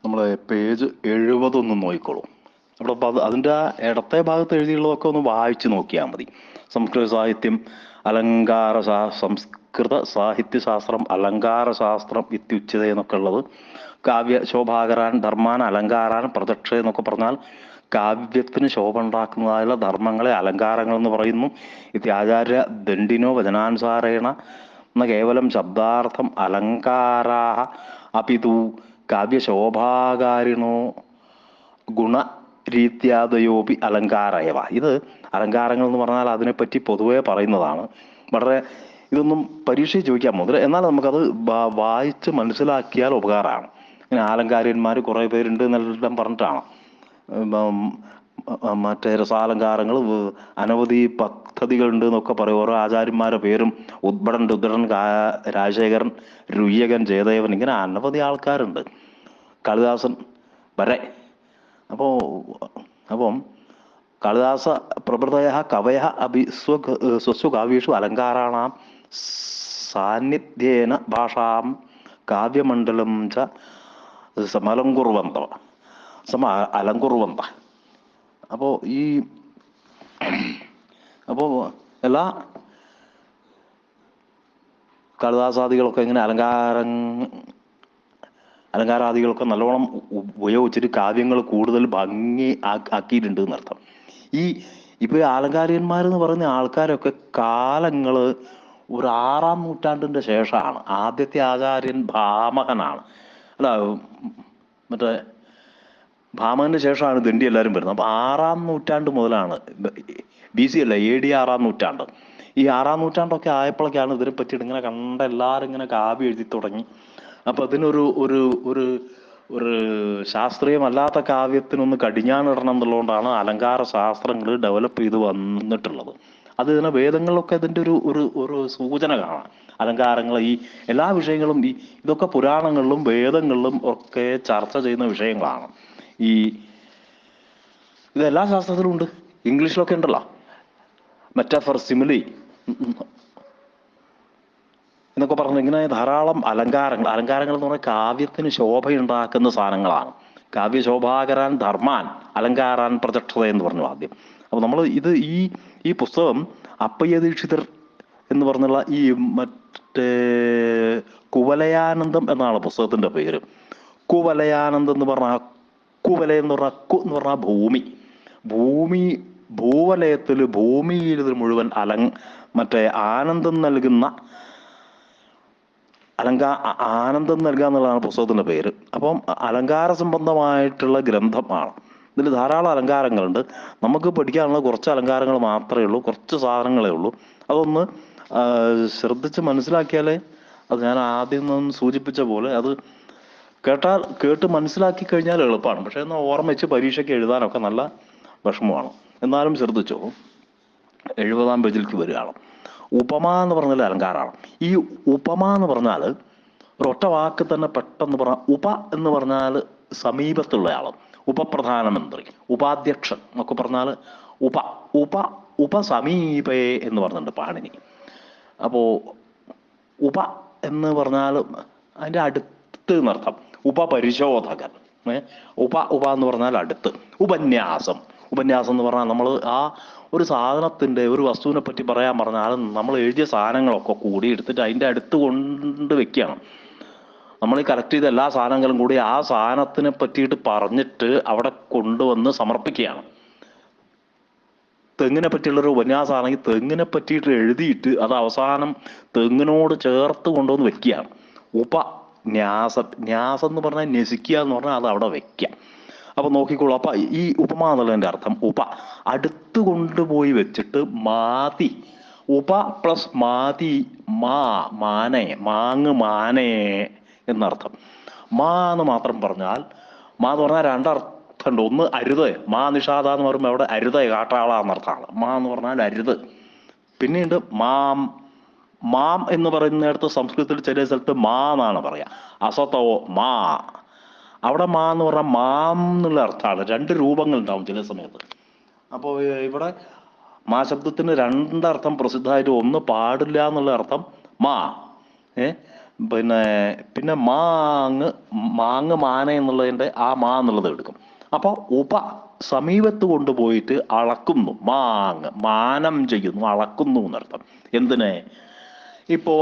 നമ്മൾ പേജ് 70 ഒന്ന് നോക്കിക്കോളൂ. അവിടെ അതിൻ്റെ ആ ഇടത്തെ ഭാഗത്ത് എഴുതിയുള്ളതൊക്കെ ഒന്ന് വായിച്ച് നോക്കിയാൽ മതി. സംസ്കൃത സാഹിത്യം സംസ്കൃത സാഹിത്യശാസ്ത്രം അലങ്കാരശാസ്ത്രം ഇത്യുച്യത എന്നൊക്കെ ഉള്ളത്. കാവ്യ ശോഭാകരാൻ ധർമാൻ അലങ്കാരാൻ പ്രദക്ഷ എന്നൊക്കെ പറഞ്ഞാൽ കാവ്യത്തിന് ശോഭ ഉണ്ടാക്കുന്നതായുള്ള ധർമ്മങ്ങളെ അലങ്കാരങ്ങൾ എന്ന് പറയുന്നു. ഇത്യാചാര്യ ദണ്ഡിനോ വചനാനുസാരേണ എന്ന കേവലം ശബ്ദാർത്ഥം അലങ്കാരാഹ അപിതു കാവ്യശോഭാകാരിണോ ഗുണരീത്യാദയോപി അലങ്കാരയവ. ഇത് അലങ്കാരങ്ങൾ എന്ന് പറഞ്ഞാൽ അതിനെപ്പറ്റി പൊതുവെ പറയുന്നതാണ്. വളരെ ഇതൊന്നും പരീക്ഷയിൽ ചോദിക്കാൻ മുതൽ, എന്നാൽ നമുക്കത് വായിച്ച് മനസ്സിലാക്കിയാൽ ഉപകാരമാണ്. ഇങ്ങനെ ആലങ്കാരികന്മാർ കുറേ പേരുണ്ട് എന്നെല്ലാം പറഞ്ഞിട്ടാണ്. മറ്റേ രസാലങ്കാരങ്ങൾ അനവധി പദ്ധതികളുണ്ട് എന്നൊക്കെ പറയും. ഓരോ ആചാര്യന്മാരുടെ പേരും ഉദ്ഭടൻ, രുദ്രൻ, രാജശേഖരൻ, രുയ്യകൻ, ജയദേവൻ, ഇങ്ങനെ അനവധി ആൾക്കാരുണ്ട്, കാളിദാസൻ വരെ. അപ്പം കാളിദാസ പ്രഭൃതയ കവയ അഭി സ്വസ്വ കാവ്യേഷു അലങ്കാരാണാം സാന്നിധ്യേന ഭാഷാം കാവ്യമണ്ഡലം ച സമലങ്കുർവന്ത അലങ്കുർവന്ത. അപ്പോൾ എല്ലാ കാളിദാസാദികളൊക്കെ ഇങ്ങനെ അലങ്കാരാദികളൊക്കെ നല്ലോണം ഉപയോഗിച്ചിട്ട് കാവ്യങ്ങൾ കൂടുതൽ ഭംഗി ആക്കിയിട്ടുണ്ട് എന്നർത്ഥം. ഇപ്പോൾ ആലങ്കാരികന്മാരെന്ന് പറയുന്ന ആൾക്കാരൊക്കെ കാലങ്ങൾ ഒരു 6-ാം നൂറ്റാണ്ടിൻ്റെ ശേഷമാണ്. ആദ്യത്തെ ആചാര്യൻ ഭാമഹനാണ്. അല്ല, മറ്റേ ഭാമഹന് ശേഷമാണ് ദണ്ഡി എല്ലാവരും വരുന്നത്. അപ്പോൾ 6-ാം നൂറ്റാണ്ട് മുതലാണ്, BC അല്ല, AD 6-ാം നൂറ്റാണ്ട്. ഈ 6-ാം നൂറ്റാണ്ടൊക്കെ ആയപ്പോഴൊക്കെയാണ് ഇതിനെപ്പറ്റി ഇങ്ങനെ കണ്ട എല്ലാവരും ഇങ്ങനെ കാവ്യം എഴുതി തുടങ്ങി. അപ്പം അതിനൊരു ഒരു ഒരു ഒരു ശാസ്ത്രീയമല്ലാത്ത കാവ്യത്തിനൊന്ന് കടിഞ്ഞാണിടണം എന്നുള്ളതുകൊണ്ടാണ് അലങ്കാര ശാസ്ത്രങ്ങൾ ഡെവലപ്പ് ചെയ്ത് വന്നിട്ടുള്ളത്. അത് ഇതിനെ വേദങ്ങളിലൊക്കെ അതിൻ്റെ ഒരു സൂചന കാണാം. അലങ്കാരങ്ങൾ, ഈ എല്ലാ വിഷയങ്ങളും ഇതൊക്കെ പുരാണങ്ങളിലും വേദങ്ങളിലും ഒക്കെ ചർച്ച ചെയ്യുന്ന വിഷയങ്ങളാണ്. ഇതെല്ലാ ശാസ്ത്രത്തിലും ഉണ്ട്. ഇംഗ്ലീഷിലൊക്കെ ഉണ്ടല്ലോ, മെറ്റാഫർ, സിമിലി എന്നൊക്കെ പറഞ്ഞു ഇങ്ങനെ ധാരാളം അലങ്കാരങ്ങൾ എന്ന് പറഞ്ഞാൽ കാവ്യത്തിന് ശോഭയുണ്ടാക്കുന്ന സാധനങ്ങളാണ്. കാവ്യശോഭാകരാൻ ധർമാൻ അലങ്കാരാൻ പ്രചക്ഷത എന്ന് പറഞ്ഞു ആദ്യം. അപ്പോൾ നമ്മൾ ഈ പുസ്തകം അപ്പയ്യ ദീക്ഷിതർ എന്ന് പറഞ്ഞുള്ള മറ്റേ കുവലയാനന്ദം എന്നാണ് പുസ്തകത്തിൻ്റെ പേര്. കുവലയാനന്ദം എന്ന് പറഞ്ഞാൽ, കുവലയം എന്ന് പറഞ്ഞാൽ ഭൂവലയത്തിൽ ഭൂമിയിൽ മുഴുവൻ മറ്റേ ആനന്ദം നൽകുക എന്നുള്ളതാണ് പുസ്തകത്തിൻ്റെ പേര്. അപ്പം അലങ്കാര സംബന്ധമായിട്ടുള്ള ഗ്രന്ഥമാണ്. ഇതിൽ ധാരാളം അലങ്കാരങ്ങളുണ്ട്. നമുക്ക് പഠിക്കാനുള്ള കുറച്ച് അലങ്കാരങ്ങൾ മാത്രമേ ഉള്ളൂ, കുറച്ച് സാധനങ്ങളേ ഉള്ളൂ. അതൊന്ന് ശ്രദ്ധിച്ച് മനസ്സിലാക്കിയാലേ, അത് ഞാൻ ആദ്യം നിന്ന് സൂചിപ്പിച്ച പോലെ, അത് കേട്ട് മനസ്സിലാക്കി കഴിഞ്ഞാൽ എളുപ്പമാണ്. പക്ഷേ എന്നാൽ ഓർമ്മ വെച്ച് പരീക്ഷയ്ക്ക് എഴുതാനൊക്കെ നല്ല വിഷമമാണ്. എന്നാലും ശ്രദ്ധിച്ചോ, 70-ാം പേജിലേക്ക് വരികയാണ്. ഉപമ എന്ന് പറഞ്ഞാൽ അലങ്കാരമാണ്. ഈ ഉപമ എന്ന് പറഞ്ഞാൽ ഒരൊറ്റ വാക്ക് തന്നെ പെട്ടെന്ന് പറഞ്ഞാൽ, ഉപ എന്ന് പറഞ്ഞാൽ സമീപത്തുള്ള ആൾ, ഉപപ്രധാനമന്ത്രി, ഉപാധ്യക്ഷൻ എന്നൊക്കെ പറഞ്ഞാൽ ഉപസമീപേ എന്ന് പറഞ്ഞിട്ടുണ്ട് പാണിനി. അപ്പോൾ ഉപ എന്ന് പറഞ്ഞാൽ അതിൻ്റെ അടുത്ത് എന്നർത്ഥം. ഉപപരിശോധകൻ, ഉപ എന്ന് പറഞ്ഞാൽ അടുത്ത്. ഉപന്യാസം എന്ന് പറഞ്ഞാൽ നമ്മൾ ഒരു സാധനത്തിൻ്റെ, ഒരു വസ്തുവിനെ പറ്റി പറയാൻ പറഞ്ഞാൽ നമ്മൾ എഴുതിയ സാധനങ്ങളൊക്കെ കൂടി എടുത്തിട്ട് അതിൻ്റെ അടുത്ത് കൊണ്ട് വെക്കുകയാണ്. നമ്മൾ കളക്ട് ചെയ്ത എല്ലാ സാധനങ്ങളും കൂടി ആ സാധനത്തിനെ പറ്റിയിട്ട് പറഞ്ഞിട്ട് അവിടെ കൊണ്ടുവന്ന് സമർപ്പിക്കുകയാണ്. തെങ്ങിനെ പറ്റിയുള്ളൊരു ഉപന്യാസമാണെങ്കിൽ തെങ്ങിനെ പറ്റിയിട്ട് എഴുതിയിട്ട് അത് അവസാനം തെങ്ങിനോട് ചേർത്ത് കൊണ്ടുവന്ന് വെക്കുകയാണ്. ന്യാസം എന്ന് പറഞ്ഞാൽ ന്യസിക്കുക എന്ന് പറഞ്ഞാൽ അത് അവിടെ വെക്കുക. അപ്പൊ നോക്കിക്കോളൂ. അപ്പൊ ഈ ഉപമ എന്നുള്ളതിന്റെ അർത്ഥം അടുത്ത് കൊണ്ടുപോയി വെച്ചിട്ട് മാതി, പ്ലസ് മാതി, മാനെ, മാനേ എന്നർത്ഥം. എന്ന് മാത്രം പറഞ്ഞാൽ, എന്ന് പറഞ്ഞാൽ രണ്ടർത്ഥമുണ്ട്. ഒന്ന് അരുത്, നിഷാദ എന്ന് പറയുമ്പോൾ അവിടെ അരുത് കാട്ടാള എന്നർത്ഥമാണ്. എന്ന് പറഞ്ഞാൽ അരുത്. പിന്നീട് മാം എന്ന് പറയുന്നിടത്ത് സംസ്കൃതത്തിൽ ചില സ്ഥലത്ത് എന്നാണ് പറയാ. അസത്തോ അവിടെ എന്ന് പറഞ്ഞാൽ മാം എന്നുള്ള അർത്ഥമാണ്. 2 രൂപങ്ങൾ ഉണ്ടാവും ചില സമയത്ത്. അപ്പോൾ ഇവിടെ ശബ്ദത്തിന് 2 അർത്ഥം പ്രസിദ്ധമായിട്ട്, ഒന്ന് പാടില്ല എന്നുള്ള അർത്ഥം പിന്നെ മാങ്ങ്, മാങ്ങ മാന എന്നുള്ളതിൻ്റെ ആ മാ എന്നുള്ളത് എടുക്കും. അപ്പോൾ സമീപത്ത് കൊണ്ടുപോയിട്ട് അളക്കുന്നു, മാനം ചെയ്യുന്നു, അളക്കുന്നു എന്നർത്ഥം. എന്തിനെ? ഇപ്പോ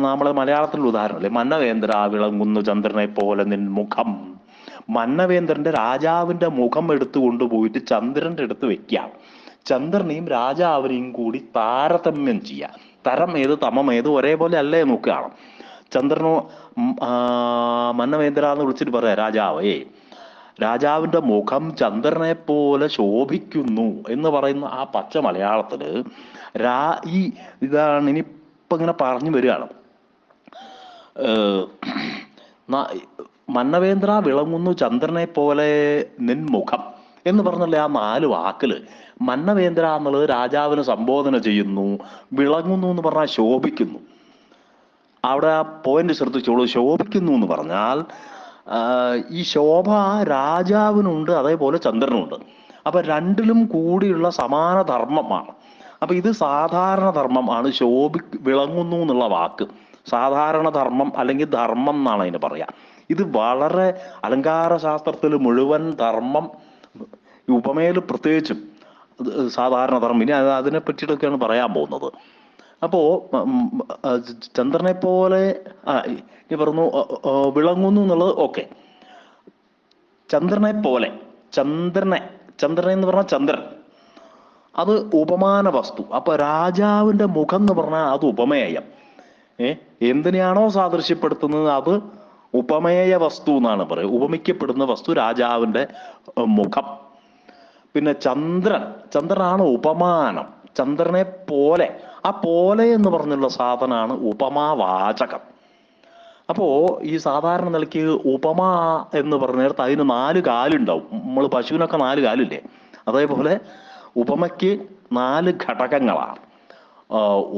നമ്മളെ മലയാളത്തിലുള്ള ഉദാഹരണമല്ലേ, മന്നവേന്ദ്ര വിളങ്ങുന്നു ചന്ദ്രനെ പോലെ നിൻ മുഖം. മന്നവേന്ദ്രന്റെ രാജാവിന്റെ മുഖം എടുത്തു കൊണ്ടുപോയിട്ട് ചന്ദ്രന്റെ അടുത്ത് വെക്കാം. ചന്ദ്രനെയും രാജാവിനെയും കൂടി താരതമ്യം ചെയ്യാം. തരം ഏത് തമം ഏത് ഒരേപോലെ അല്ലേ നോക്കുകയാണ്. ചന്ദ്രനോ മന്നവേന്ദ്ര എന്ന് വിളിച്ചിട്ട് പറയാം, രാജാവിന്റെ മുഖം ചന്ദ്രനെ പോലെ ശോഭിക്കുന്നു എന്ന് പറയുന്ന ആ പച്ച മലയാളത്തില് ഇതാണ് ഇനിയിപ്പോ ഇങ്ങനെ പറഞ്ഞു വരികയാണ്. മന്നവേന്ദ്ര വിളങ്ങുന്നു ചന്ദ്രനെ പോലെ നിൻ മുഖം എന്ന് പറഞ്ഞല്ലേ ആ 4 വാക്കില് മന്നവേന്ദ്ര എന്നുള്ളത് രാജാവിനെ സംബോധന ചെയ്യുന്നു, വിളങ്ങുന്നു എന്ന് പറഞ്ഞാൽ ശോഭിക്കുന്നു. അവിടെ ആ പോയിന്റ് ശ്രദ്ധിച്ചോളൂ. ശോഭിക്കുന്നു എന്ന് പറഞ്ഞാൽ ഈ ശോഭ രാജാവിനുണ്ട്, അതേപോലെ ചന്ദ്രനുണ്ട്. അപ്പൊ രണ്ടിലും കൂടിയുള്ള സമാന ധർമ്മമാണ്. അപ്പൊ ഇത് സാധാരണ ധർമ്മം ആണ്. വിളങ്ങുന്നു എന്നുള്ള വാക്ക് സാധാരണ ധർമ്മം അല്ലെങ്കിൽ ധർമ്മം എന്നാണ് അതിന് പറയാ. ഇത് വളരെ അലങ്കാര ശാസ്ത്രത്തിൽ മുഴുവൻ ധർമ്മം, ഉപമയിൽ പ്രത്യേകിച്ചും സാധാരണ ധർമ്മം. ഇനി അതിനെ പറ്റിയിട്ടൊക്കെയാണ് പറയാൻ പോകുന്നത്. അപ്പോ ചന്ദ്രനെ പോലെ ഈ പറഞ്ഞു വിളങ്ങുന്നു എന്നുള്ളത് ഓക്കെ. ചന്ദ്രനെ പോലെ, ചന്ദ്രനെ എന്ന് പറഞ്ഞാൽ ചന്ദ്രൻ അത് ഉപമാന വസ്തു. അപ്പൊ രാജാവിന്റെ മുഖം എന്ന് പറഞ്ഞാൽ അത് ഉപമേയം. എന്തിനെയാണോ സാദൃശ്യപ്പെടുത്തുന്നത് അത് ഉപമേയ വസ്തു എന്നാണ് പറയുക. ഉപമിക്കപ്പെടുന്ന വസ്തു രാജാവിന്റെ മുഖം. പിന്നെ ചന്ദ്രനാണ് ഉപമാനം. ചന്ദ്രനെ പോലെ, ആ പോലെ എന്ന് പറഞ്ഞുള്ള സാധനമാണ് ഉപമാവാചകം. അപ്പോ ഈ സാധാരണ നിലയ്ക്ക് ഉപമ എന്ന് പറഞ്ഞിടത്ത് അതിന് 4 കാലുണ്ടാവും. നമ്മൾ പശുവിനൊക്കെ 4 കാലില്ലേ, അതേപോലെ ഉപമയ്ക്ക് 4 ഘടകങ്ങളാണ്.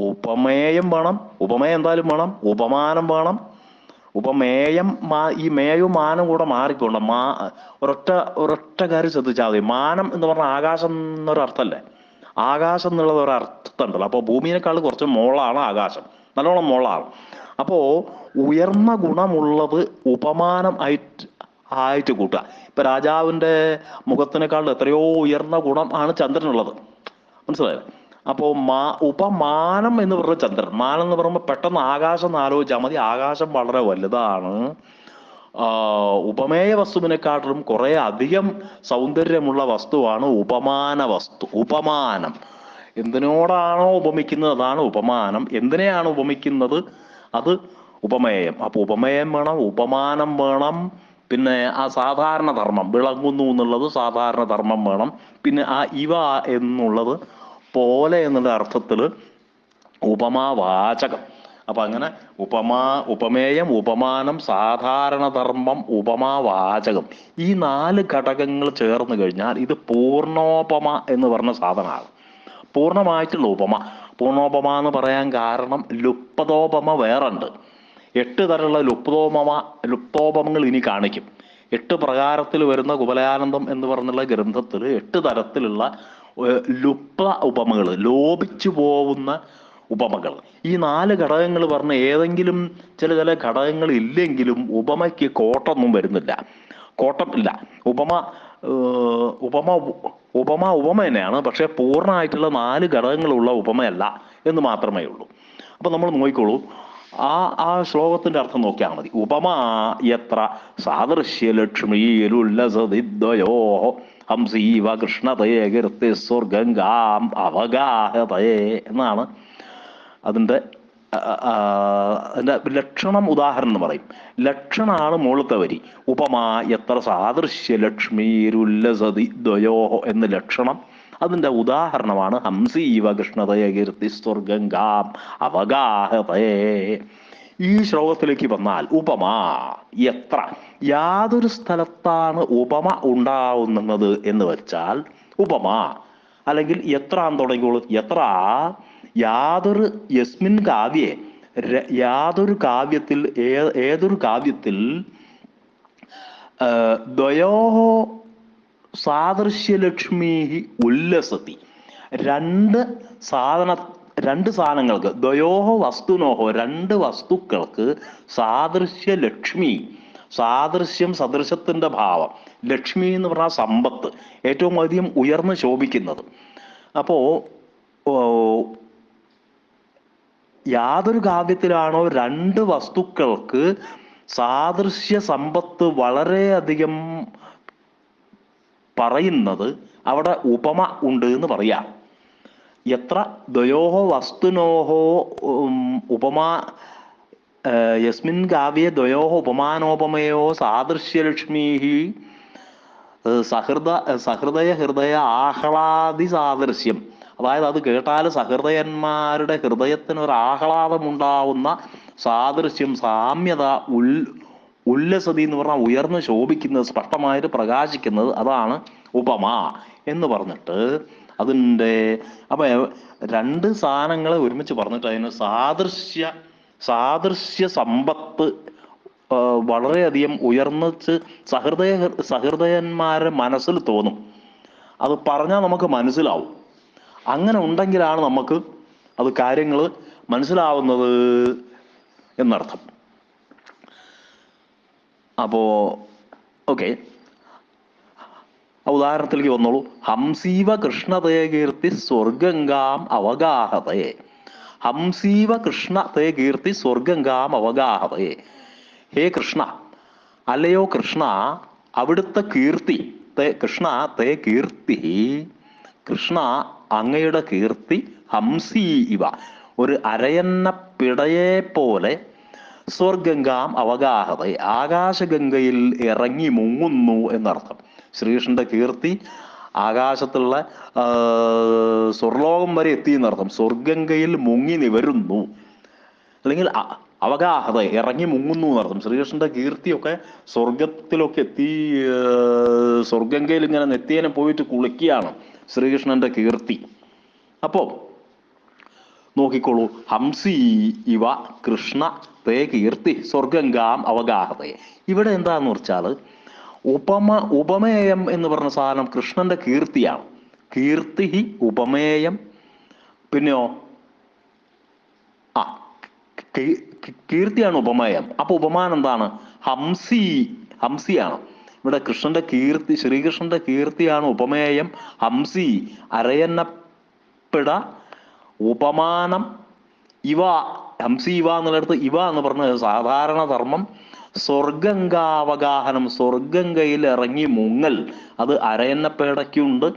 ഉപമേയം വേണം, ഉപമേയം എന്തായാലും വേണം, ഉപമാനം വേണം, ഉപമേയം. ഈ മേയവും മാനം കൂടെ മാറിക്കൊണ്ട് ഒരൊറ്റ കാര്യം ശ്രദ്ധിച്ചാൽ മതി. മാനം എന്ന് പറഞ്ഞാൽ ആകാശം എന്നൊരർത്ഥല്ലേ. ആകാശം എന്നുള്ളത് ഒരർത്ഥമുണ്ടല്ലോ. അപ്പോൾ ഭൂമിയേക്കാൾ കുറച്ച് മോളാണ് ആകാശം, നല്ലോണം മോളാണ്. അപ്പോ ഉയർന്ന ഗുണമുള്ളത് ഉപമാനം ആയിട്ട് കൂട്ടുക. ഇപ്പൊ രാജാവിന്റെ മുഖത്തിനേക്കാൾ എത്രയോ ഉയർന്ന ഗുണം ആണ് ചന്ദ്രനുള്ളത്, മനസ്സിലായോ? അപ്പോ ഉപമാനം എന്ന് പറഞ്ഞ ചന്ദ്രൻ. മാനം എന്ന് പറയുമ്പോൾ പെട്ടെന്ന് ആകാശം എന്ന് ആലോചിച്ചാൽ മതി. ആകാശം വളരെ വലുതാണ്. ഉപമേയ വസ്തുവിനെക്കാട്ടിലും കുറെ അധികം സൗന്ദര്യമുള്ള വസ്തുവാണ് ഉപമാന വസ്തു. ഉപമാനം എന്തിനോടാണോ ഉപമിക്കുന്നത് അതാണ് ഉപമാനം. എന്തിനെയാണ് ഉപമിക്കുന്നത് അത് ഉപമേയം. അപ്പൊ ഉപമേയം വേണം, ഉപമാനം വേണം, പിന്നെ ആ സാധാരണ ധർമ്മം വിളങ്ങുന്നു എന്നുള്ളത് സാധാരണ ധർമ്മം വേണം. പിന്നെ ആ ഇവ എന്നുള്ളത് പോലെ എന്നുള്ള അർത്ഥത്തില് ഉപമാവാചകം. അപ്പൊ അങ്ങനെ ഉപമേയം, ഉപമാനം, സാധാരണ ധർമ്മം, ഉപമാവാചകം, ഈ 4 ഘടകങ്ങൾ ചേർന്ന് കഴിഞ്ഞാൽ ഇത് പൂർണ്ണോപമ എന്ന് പറഞ്ഞ സാധനമാണ്. പൂർണ്ണമായിട്ടുള്ള ഉപമ. പൂർണ്ണോപമ എന്ന് പറയാൻ കാരണം ലുപ്തോപമ വേറുണ്ട്. 8 തരമുള്ള ലുപ്തോപമങ്ങൾ ഇനി കാണിക്കും. 8 പ്രകാരത്തിൽ വരുന്ന കുവലയാനന്ദം എന്ന് പറഞ്ഞുള്ള ഗ്രന്ഥത്തിൽ 8 തരത്തിലുള്ള ലുപ്ത ഉപമകൾ, ലോപിച്ചു പോകുന്ന ഉപമകൾ. ഈ 4 ഘടകങ്ങൾ പറഞ്ഞ ഏതെങ്കിലും ചില ഘടകങ്ങൾ ഇല്ലെങ്കിലും ഉപമയ്ക്ക് കോട്ടൊന്നും വരുന്നില്ല, കോട്ടം ഇല്ല. ഉപമ തന്നെയാണ്, പക്ഷെ പൂർണ്ണമായിട്ടുള്ള 4 ഘടകങ്ങളുള്ള ഉപമയല്ല എന്ന് മാത്രമേ ഉള്ളൂ. അപ്പൊ നമ്മൾ നോക്കിക്കോളൂ, ആ ശ്ലോകത്തിന്റെ അർത്ഥം നോക്കിയാൽ മതി. ഉപമ എത്ര സാദൃശ്യലക്ഷ്മീരുല്ലസതിദ്വയോ ഹംസീവ കൃഷ്ണതയെ കീർത്തി സ്വർഗംഗാം അവഗാഹതയെ എന്നാണ് അതിൻ്റെ ലക്ഷണം. ഉദാഹരണം എന്ന് പറയും. ലക്ഷണമാണ് മുകളിലത്തെ വരി. ഉപമാ എത്ര സാദൃശ്യലക്ഷ്മീരുല്ലസതി ദ്വയോഹോ എന്ന ലക്ഷണം. അതിൻ്റെ ഉദാഹരണമാണ് ഹംസീവ കൃഷ്ണതയെ കീർത്തി സ്വർഗംഗാം അവഗാഹതയെ. ഈ ശ്ലോകത്തിലേക്ക് വന്നാൽ ഉപമ എത്ര, യാതൊരു സ്ഥലത്താണ് ഉപമ ഉണ്ടാവുന്നത് എന്ന് വെച്ചാൽ ഉപമ അല്ലെങ്കിൽ എത്ര എന്ന് തുടങ്ങിക്കോളൂ. എത്ര യാതൊരു യസ്മിൻ കാവ്യേ, യാതൊരു കാവ്യത്തിൽ, ഏതൊരു കാവ്യത്തിൽ ദ്വയോഹോ സാദൃശ്യലക്ഷ്മി ഉല്ലസതി, രണ്ട് സാധനങ്ങൾക്ക്, ദ്വയോഹോ വസ്തുനോഹോ 2 വസ്തുക്കൾക്ക് സാദൃശ്യലക്ഷ്മി, സാദൃശ്യം സദൃശത്തിന്റെ ഭാവം. ലക്ഷ്മി എന്ന് പറഞ്ഞാൽ സമ്പത്ത്, ഏറ്റവും അധികം ഉയർന്ന് ശോഭിക്കുന്നത്. അപ്പോ യാതൊരു കാവ്യത്തിലാണോ രണ്ട് വസ്തുക്കൾക്ക് സാദൃശ്യ സമ്പത്ത് വളരെയധികം പറയുന്നത്, അവിടെ ഉപമ ഉണ്ട് എന്ന് പറയാം. എത്ര ദ്വയോഹോ വസ്തുനോഹോ ഉപമാ യസ്മിൻ കാവ്യേ ദ്വയോഹോ ഉപമാനോപമയോ സാദൃശ്യലക്ഷ്മീ സഹൃദയ ഹൃദയ ആഹ്ലാദി സാദൃശ്യം. അതായത് അത് കേട്ടാൽ സഹൃദയന്മാരുടെ ഹൃദയത്തിന് ഒരു ആഹ്ലാദമുണ്ടാവുന്ന സാദൃശ്യം, സാമ്യത, ഉല്ലസതി എന്ന് പറഞ്ഞാൽ ഉയർന്ന് ശോഭിക്കുന്നത്, സ്പഷ്ടമായിട്ട് പ്രകാശിക്കുന്നത്, അതാണ് ഉപമ എന്ന് പറഞ്ഞിട്ട് അതിൻ്റെ അപ്പൊ രണ്ട് സാധനങ്ങളെ ഒരുമിച്ച് പറഞ്ഞിട്ട് അതിന് സാദൃശ്യ സമ്പത്ത് വളരെയധികം ഉയർന്നിച്ച് സഹൃദയന്മാരുടെ മനസ്സിൽ തോന്നും. അത് പറഞ്ഞാൽ നമുക്ക് മനസ്സിലാവും. അങ്ങനെ ഉണ്ടെങ്കിലാണ് നമുക്ക് അത് കാര്യങ്ങൾ മനസ്സിലാവുന്നത് എന്നർത്ഥം. അപ്പോ ഓക്കെ, ഉദാഹരണത്തിലേക്ക് വന്നോളൂ. ഹംസീവ കൃഷ്ണതേ കീർത്തി സ്വർഗംഗാം അവഗാഹതേ. ഹംസീവ കൃഷ്ണതേ കീർത്തി സ്വർഗംഗാം അവഗാഹതേ. ഹേ കൃഷ്ണ, അല്ലയോ കൃഷ്ണ, അവിടുത്തെ കീർത്തി, കൃഷ്ണ തേ കീർത്തി, കൃഷ്ണ അങ്ങയുടെ കീർത്തി, ഹംസീ ഇവ ഒരു അരയന്ന പിടയെ പോലെ, സ്വർഗംഗാം അവഗാഹത ആകാശഗംഗയിൽ ഇറങ്ങി മുങ്ങുന്നു എന്നർത്ഥം. ശ്രീകൃഷ്ണന്റെ കീർത്തി ആകാശത്തുള്ള സ്വർലോകം വരെ എത്തി എന്നർത്ഥം. സ്വർഗംഗയിൽ മുങ്ങി നിവരുന്നു, അല്ലെങ്കിൽ അവഗാഹത ഇറങ്ങി മുങ്ങുന്നു എന്നർത്ഥം. ശ്രീകൃഷ്ണന്റെ കീർത്തിയൊക്കെ സ്വർഗത്തിലൊക്കെ എത്തി, സ്വർഗംഗയിൽ ഇങ്ങനെ നെത്തിയനെ പോയിട്ട് കുളിക്കുകയാണ് ശ്രീകൃഷ്ണന്റെ കീർത്തി. അപ്പോ നോക്കിക്കോളൂ, ഹംസി ഇവ കൃഷ്ണ തേ കീർത്തി സ്വർഗംഗാം അവഗാഹതയെ. ഇവിടെ എന്താന്ന് വെച്ചാൽ ഉപമേയം എന്ന് പറഞ്ഞ സാധനം കൃഷ്ണന്റെ കീർത്തിയാണ്. കീർത്തി ഉപമേയം. പിന്നെയോ കീർത്തിയാണ് ഉപമേയം. അപ്പൊ ഉപമാനം എന്താണ്? ഹംസിയാണ്. ഇവിടെ കൃഷ്ണന്റെ കീർത്തി, ശ്രീകൃഷ്ണന്റെ കീർത്തിയാണ് ഉപമേയം. ഹംസി അരയന്നപ്പിട, ഉപമാനം ഇവ. ഹംസി ഇവ എന്നുള്ളിടത്ത് ഇവ എന്ന് പറഞ്ഞത് സാധാരണ ധർമ്മം. സ്വർഗംഗാവഗാഹനം, സ്വർഗംഗയിൽ ഇറങ്ങി മുങ്ങൽ, അത് അരയന്നപ്പിടയ്ക്കുണ്ട്,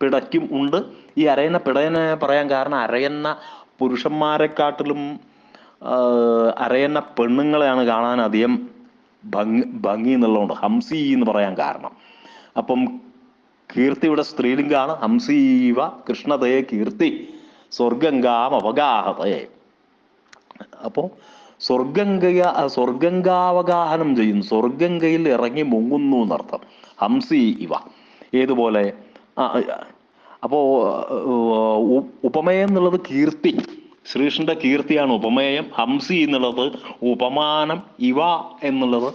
പിടയ്ക്കും ഉണ്ട്. ഈ അരയന്ന പിടയനെ പറയാൻ കാരണം അരയന്ന പുരുഷന്മാരെക്കാട്ടിലും അരയന്ന പെണ്ണുങ്ങളെയാണ് കാണാൻ അധികം ഭംഗി എന്നുള്ളതുകൊണ്ട് ഹംസി എന്ന് പറയാൻ കാരണം. അപ്പം കീർത്തി ഇവിടെ സ്ത്രീലിംഗാണ്. ഹംസീവ കൃഷ്ണതയെ കീർത്തി സ്വർഗംഗാം അവഗാഹതയെ. അപ്പോ സ്വർഗംഗാവഗാഹനം ചെയ്യുന്നു, സ്വർഗംഗയിൽ ഇറങ്ങി മുങ്ങുന്നു എന്നർത്ഥം. ഹംസി ഇവ ഏതുപോലെ. അപ്പോ ഉപമേയം എന്നുള്ളത് കീർത്തി, ശ്രീകൃഷ്ണന്റെ കീർത്തിയാണ് ഉപമേയം. ഹംസി എന്നുള്ളത് ഉപമാനം, ഇവ എന്നുള്ളത്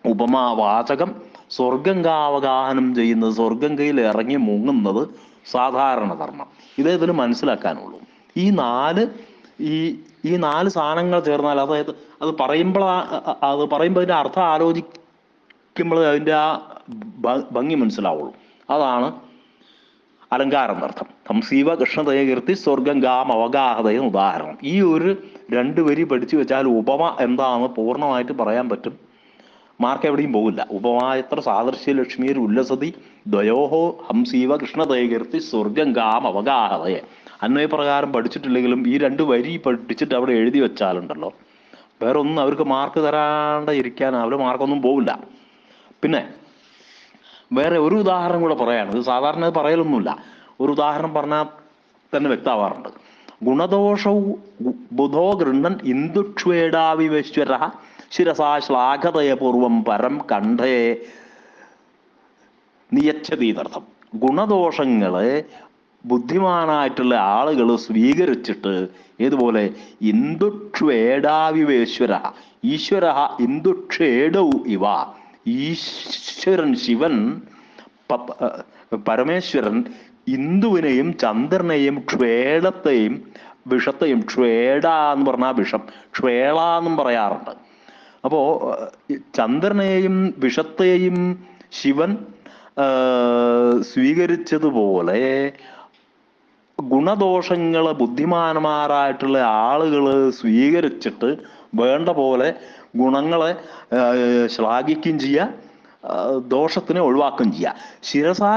ഉപമാവാചകം. സ്വർഗംഗാവഗാഹനം ചെയ്യുന്നത്, സ്വർഗംഗയിൽ ഇറങ്ങി മുങ്ങുന്നത് സാധാരണ ധർമ്മം. ഇതേ ഇതിന് മനസ്സിലാക്കാനുള്ളൂ. ഈ നാല് സാധനങ്ങൾ ചേർന്നാൽ, അതായത് അത് പറയുമ്പോൾ അതിന്റെ അർത്ഥം ആലോചിക്കുമ്പോൾ അതിന്റെ ആ ഭംഗി മനസ്സിലാവുള്ളൂ. അതാണ് അലങ്കാരം എന്നർത്ഥം. ഹംസീവ കൃഷ്ണതയെ കീർത്തി സ്വർഗംഗാം അവഗാഹതയെന്ന് ഉദാഹരണം. ഈ ഒരു 2 വരി പഠിച്ചു വെച്ചാൽ ഉപമ എന്താണെന്ന് പൂർണ്ണമായിട്ട് പറയാൻ പറ്റും. മാർക്ക് എവിടെയും പോകില്ല. ഉപമായത്ര സാദൃശ്യ ലക്ഷ്മീർ ഉല്ലസതി ദ്വയോഹോ ഹംസീവ കൃഷ്ണതയെ കീർത്തി സ്വർഗംഗാം അവഗാഹതയെ. അന്വയപ്രകാരം പഠിച്ചിട്ടില്ലെങ്കിലും ഈ 2 വരി പഠിച്ചിട്ട് അവിടെ എഴുതി വെച്ചാലുണ്ടല്ലോ, വേറെ ഒന്നും അവർക്ക് മാർക്ക് തരാണ്ട് ഇരിക്കാൻ അവർ മാർക്കൊന്നും പോവില്ല. പിന്നെ വേറെ ഒരു ഉദാഹരണം കൂടെ പറയാണ്. ഇത് സാധാരണ പറയലൊന്നുമില്ല, ഒരു ഉദാഹരണം പറഞ്ഞാൽ തന്നെ വ്യക്തമാവാറുണ്ട്. ഗുണദോഷവും ബുധോ ഗൃഹൻ ഇന്ദുക്ഷ്വേടാവിവേശ്വര ശിരസാ ശ്ലാഘതയപൂർവം പരം കണ്ഠേ നിയച്ഛതീതർത്ഥം. ഗുണദോഷങ്ങളെ ബുദ്ധിമാനായിട്ടുള്ള ആളുകൾ സ്വീകരിച്ചിട്ട് ഏതുപോലെ ഇന്ദുക്ഷ്വേടാവിവേശ്വര, ഈശ്വര ഇന്ദുക്ഷേടൗ ഇവ, ഈശ്വരൻ ശിവൻ പരമേശ്വരൻ ഇന്ദുവിനെയും ചന്ദ്രനെയും ക്ഷേളത്തെയും വിഷത്തെയും, ക്ഷേട എന്ന് പറഞ്ഞാൽ വിഷം, ക്ഷേള എന്നും പറയാറുണ്ട്. അപ്പോ ചന്ദ്രനെയും വിഷത്തെയും ശിവൻ സ്വീകരിച്ചതുപോലെ ഗുണദോഷങ്ങള് ബുദ്ധിമാന്മാരായിട്ടുള്ള ആളുകള് സ്വീകരിച്ചിട്ട് വേണ്ട പോലെ ഗുണങ്ങളെ ശ്ലാഘിക്കുകയും ചെയ്യുക, ദോഷത്തിനെ ഒഴിവാക്കുകയും ചെയ്യുക. ശിരസാ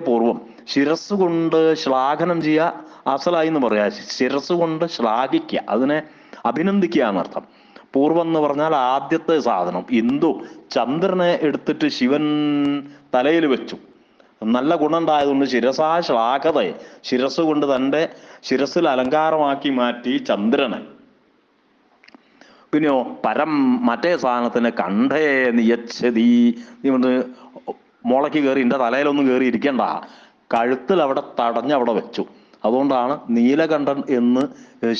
പൂർവം ശിരസ് കൊണ്ട് ശ്ലാഘനം ചെയ്യുക, അസലായി എന്ന് പറയാ. ശിരസ് കൊണ്ട് ശ്ലാഘിക്കുക, അതിനെ അഭിനന്ദിക്കുക എന്നർത്ഥം. പൂർവം എന്ന് പറഞ്ഞാൽ ആദ്യത്തെ സാധനം. ഇന്ദു ചന്ദ്രനെ എടുത്തിട്ട് ശിവൻ തലയിൽ വെച്ചു. നല്ല ഗുണം ഉണ്ടായതുകൊണ്ട് ശിരസാ ശ്ലാഘതയെ, ശിരസ് കൊണ്ട് തൻ്റെ ശിരസിൽ അലങ്കാരമാക്കി മാറ്റി ചന്ദ്രനെ. പിന്നെയോ പരം മറ്റേ സാധനത്തിന് കണ്ഠേ നിയച്ഛതി, നീ കൊണ്ട് മുളയ്ക്ക് കയറി എൻ്റെ തലയിലൊന്നും കയറി ഇരിക്കണ്ട, കഴുത്തിൽ അവിടെ തടഞ്ഞ് അവിടെ വെച്ചു. അതുകൊണ്ടാണ് നീലകണ്ഠൻ എന്ന്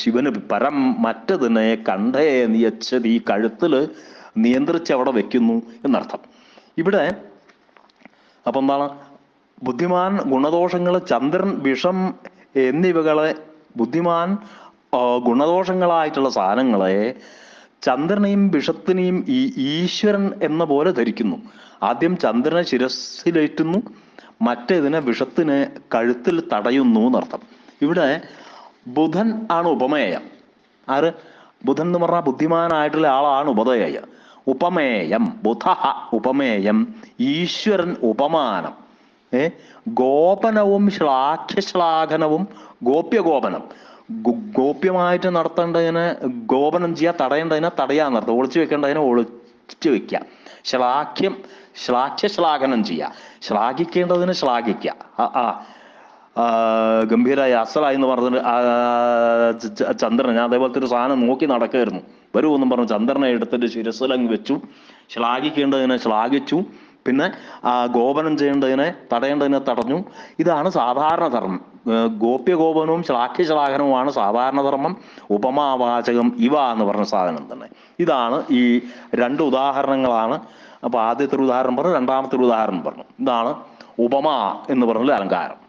ശിവന് പരം മറ്റതിനെ കണ്ഠേ നിയച്ഛതി, കഴുത്തിൽ നിയന്ത്രിച്ച് അവിടെ വെക്കുന്നു എന്നർത്ഥം. ഇവിടെ അപ്പം എന്താണ്, ബുദ്ധിമാൻ ഗുണദോഷങ്ങൾ, ചന്ദ്രൻ വിഷം എന്നിവകളെ, ബുദ്ധിമാൻ ഗുണദോഷങ്ങളായിട്ടുള്ള സാധനങ്ങളെ ചന്ദ്രനെയും വിഷത്തിനെയും ഈ ഈശ്വരൻ എന്ന പോലെ ധരിക്കുന്നു. ആദ്യം ചന്ദ്രനെ ശിരസിലേറ്റുന്നു, മറ്റേതിനെ വിഷത്തിനെ കഴുത്തിൽ തടയുന്നു എന്നർത്ഥം. ഇവിടെ ബുധൻ ആണ് ഉപമേയം. ആര്? ബുധൻ എന്ന് പറഞ്ഞാൽ ബുദ്ധിമാനായിട്ടുള്ള ആളാണ് ഉപമേയം. ബുധ ഉപമേയം, ഈശ്വരൻ ഉപമാനം. ഗോപനവും ശ്ലാഘ്യശ്ലാഘനവും ഗോപ്യഗോപനം. ഗോപ്യമായിട്ട് നടത്തേണ്ടതിനെ ഗോപനം ചെയ്യുക, തടയേണ്ടതിനെ തടയാന്നർത്ഥം. ഒളിച്ചു വെക്കേണ്ടതിനെ ഒളിച്ചു വെക്കുക. ശ്ലാഘ്യശ്ലാഘനം ചെയ്യുക, ശ്ലാഘിക്കേണ്ടതിന് ശ്ലാഘിക്കുക. ഗംഭീരായ അസലായി എന്ന് പറഞ്ഞിട്ട് ചന്ദ്രൻ, ഞാൻ അതേപോലത്തെ ഒരു സാധനം നോക്കി നടക്കുകയായിരുന്നു, വരുമെന്നും പറഞ്ഞു ചന്ദ്രനെ എടുത്തിട്ട് ശിരസിലങ്ങ് വെച്ചു. ശ്ലാഘിക്കേണ്ടതിനെ ശ്ലാഘിച്ചു, പിന്നെ ഗോപനം ചെയ്യേണ്ടതിനെ തടയേണ്ടതിനെ തടഞ്ഞു. ഇതാണ് സാധാരണ ധർമ്മം. ഗോപ്യഗോപനവും ശ്ലാഘ്യശ്ലാഘനവുമാണ് സാധാരണ ധർമ്മം. ഉപമാവാചകം ഇവ എന്ന് പറഞ്ഞ സാധനം തന്നെ. ഇതാണ് ഈ രണ്ട് ഉദാഹരണങ്ങളാണ്. അപ്പൊ ആദ്യത്തെ ഒരു ഉദാഹരണം പറഞ്ഞു, രണ്ടാമത്തെ ഒരു ഉദാഹരണം പറഞ്ഞു. ഇതാണ് ഉപമ എന്ന് പറഞ്ഞ അലങ്കാരം.